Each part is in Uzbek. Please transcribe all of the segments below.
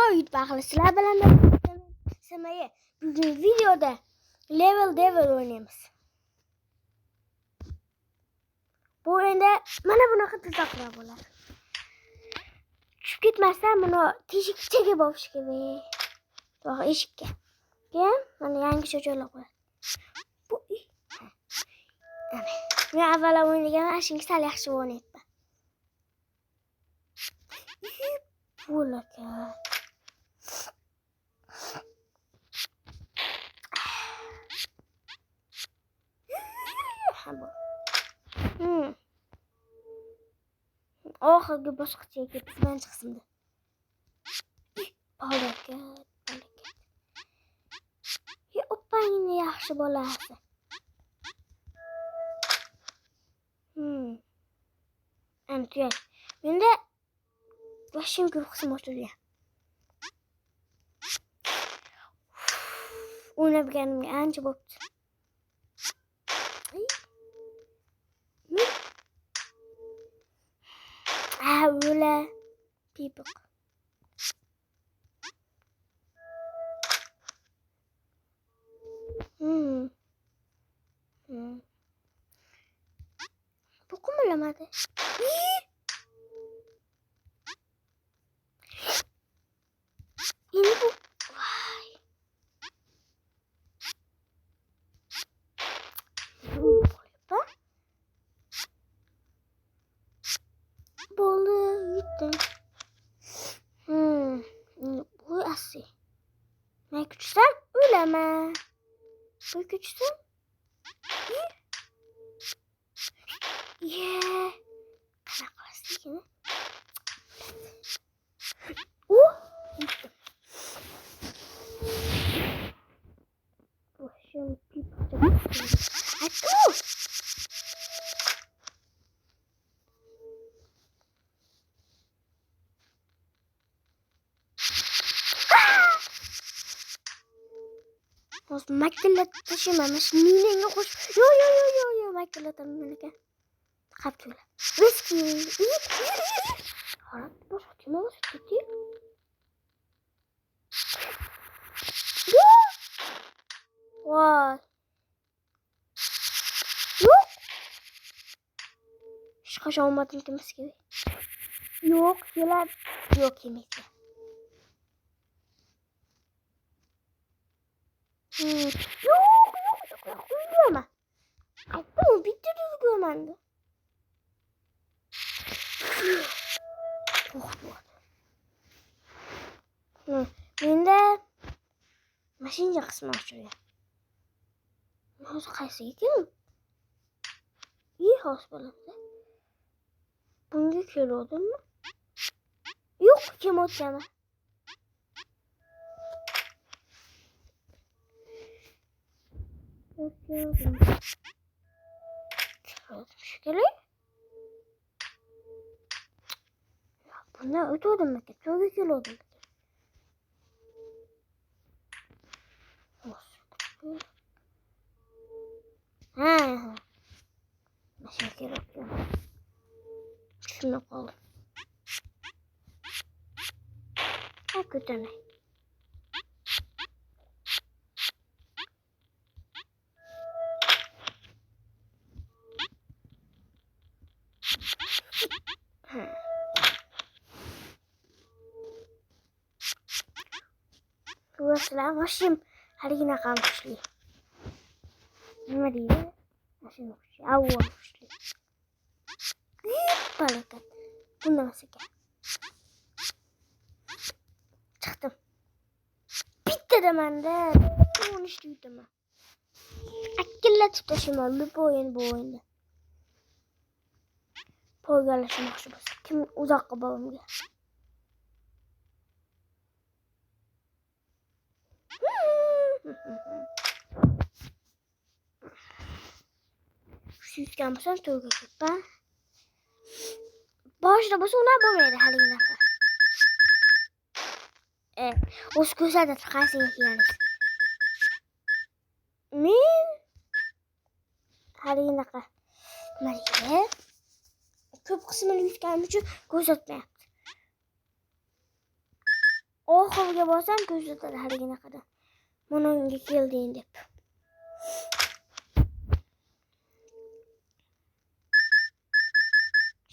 Astoid bakılı. Sizler bilen de Sema'yı bugün videoda level oynayamiz. Bu oyunda mana bunaqa tuzaklar bo'lar. Tushib ketmasdan buni teshikchaga bopish kerak. To'g'ri, eshikka. Keyin mana yangicha joylab qo'yadi. Bu men avvalo o'ynagan shunga sal yaxshi o'ynayapman. Bo'laka. Oxirgi bosqichga ketib birinchi qismda. Barakat. Oppangni yaxshi bolasi. Antiya. Menda vashim ko'p qism ochilgan. O'ynabganimga ancha bo'pti. Öyle people. Bu kumulamadı. Yine bu. Vay. Balığı gittim. Bu asıl. Ne küçüksem öleme. Bu küçüksem. Yeah. Kana kalsın yine. Gittim. Şimdi bir Hadi. Makilla taşımamış. Ninenge hoş. Yo. Makilla taşımamış. Kaptırla. Whisky. Harap boş atma boş gitti. Vay. Yok. Hiç kaç olmadı demesi gibi. Yok. Yeler. Yok yemekte. Yok. Uyuyor ama. Bu bitti düzgün Mende mashincha qismi ochilgan. Hozir qaysi ekan? Hozir bo'lamda. Bunga keladimi? Yo'q, kim o'tgani? Shekilli. Bundan o'tdim ekan. To'g'ri keldim. Mashina kerak. Tushunib qoldim. Ko'tarmay. Burasılar başım haligina qalmışlı. Nima deydi? Mashina kuchi, avval kuchli. Barakat. Bundan ekan. Chiqdim. Bitta manda 13 yutaman. Akillatib tashaman bu o'yinda. Poygalashmoqchi bo'lsa, kim uzoqqa borimga. Şu yüzden bu sefer to'g'ri ketdi. Boshida bo'lsa ular bo'lmaydi haligacha. O'z ko'rsatadi qaysiga kelamiz. Men haligacha Mariya ko'p qismini yutganim uchun ko'rsatmayapti. hovga borsam ko'rsatadi haligina qadar. Mana unga kelding deb.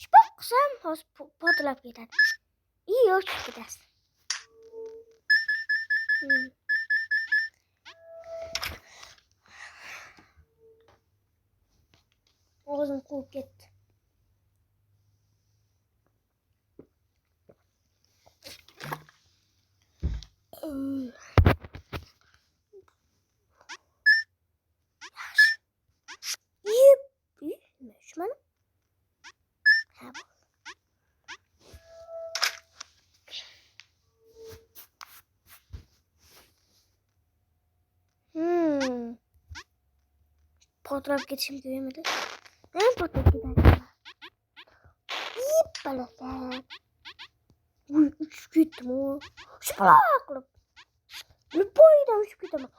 Shpoq qilsam hozir portlab ketadi. Yo'q ketasiz. Og'zim quvib ketdi. Yaxshi. Nima mana? Ha. Portlab ketishim kerak edi. Portlab ketadi. Balakan. Uchib ketdim o. Shpaloq qilib. Boydan uchib ketaman.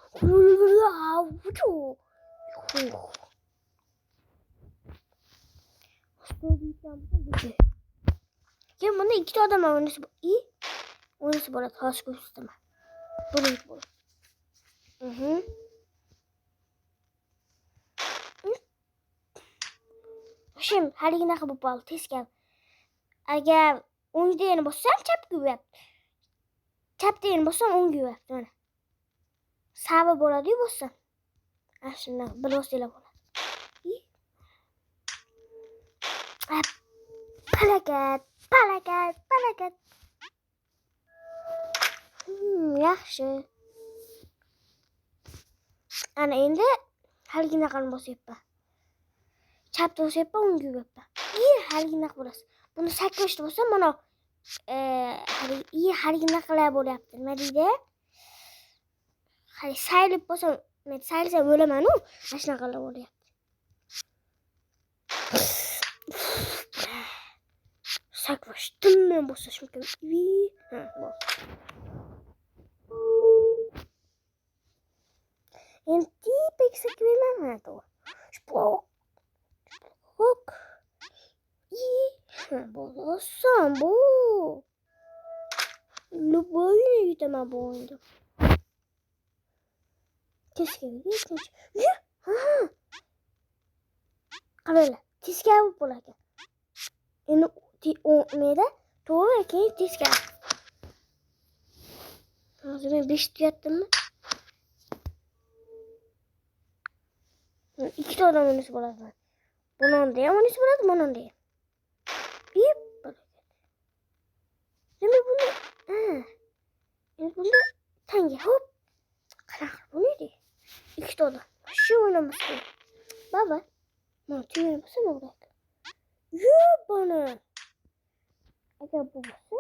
Keyin bunda ikkita odam o'ynasa bo'ladi. Hozir ko'rsataman. Birinchi bo'ladi. Şimdi haligina qilib bo'ldi, teskari. Agar o'ng degani bossam chapga yuribdi. Chap degani bossam o'ngga yuribdi mana. Savi bo'ladi-yu bossam. Shunday bir bosinglar bo'ladi. Palakat. Yaxshi. Ana endi haligina qilib bosyapman. Chapda bosyapman, o'ngga yuribman. Haligina qilib bo'lasiz. Buni sakrashda bo'lsa mana haligina qilib bo'lyapti. Nima deydi? Hali saylib bo'lsam, men saylsam o'laman-ku. Mana shunaqa qilib bo'lyapti. Sakrashdim men bo'lsa shunday. Endi pek sakrayman mana to'g'ri. Shpoq. Bolasam bu. Любовь yutaman bu o'yinda. Teskari. Qaranglar, teskari bo'ladi. Endi o'meda to'g'ri keyin teskari. Hozir men 5 tuyatdimmi? Ikkita odam o'ynasa bo'ladi. Bundan ham o'ynasa bo'ladi, bundan ham. Nima buni? Endi bunda tanga hop. Qanaqa bo'ladi? Ikkita odam. Shu o'ynamas kerak. Baba. Mana tuyani bo'lsa nima bo'ladi? Bana. Agar bu bo'lsa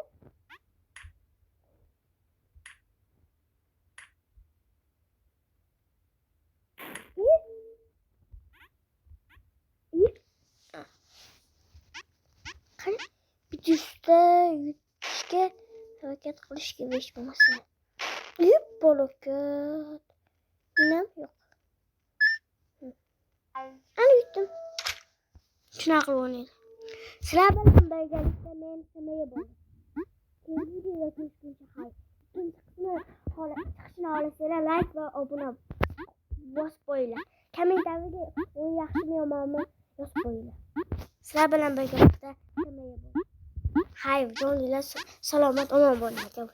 bitta yutishga harakat qilish kerak hech bo'lmasa. Balokat. Nima yo'q. Ana yutdim. Shunaqa qilib o'ynaydi. Sizlar bilan birgalikda men nimaga bordim? Keyingi videoda ko'rishguncha xayr. Ikkinchi qismini chiqishini xohlasanglar like va obuna bosib qo'yinglar. Kommentariyga o'yin yaxshimi yomonmi yozib qo'yinglar. Sizlar bilan birgalikda nimaga bordim? Xayr, joninglar salomat omon bo'linglar.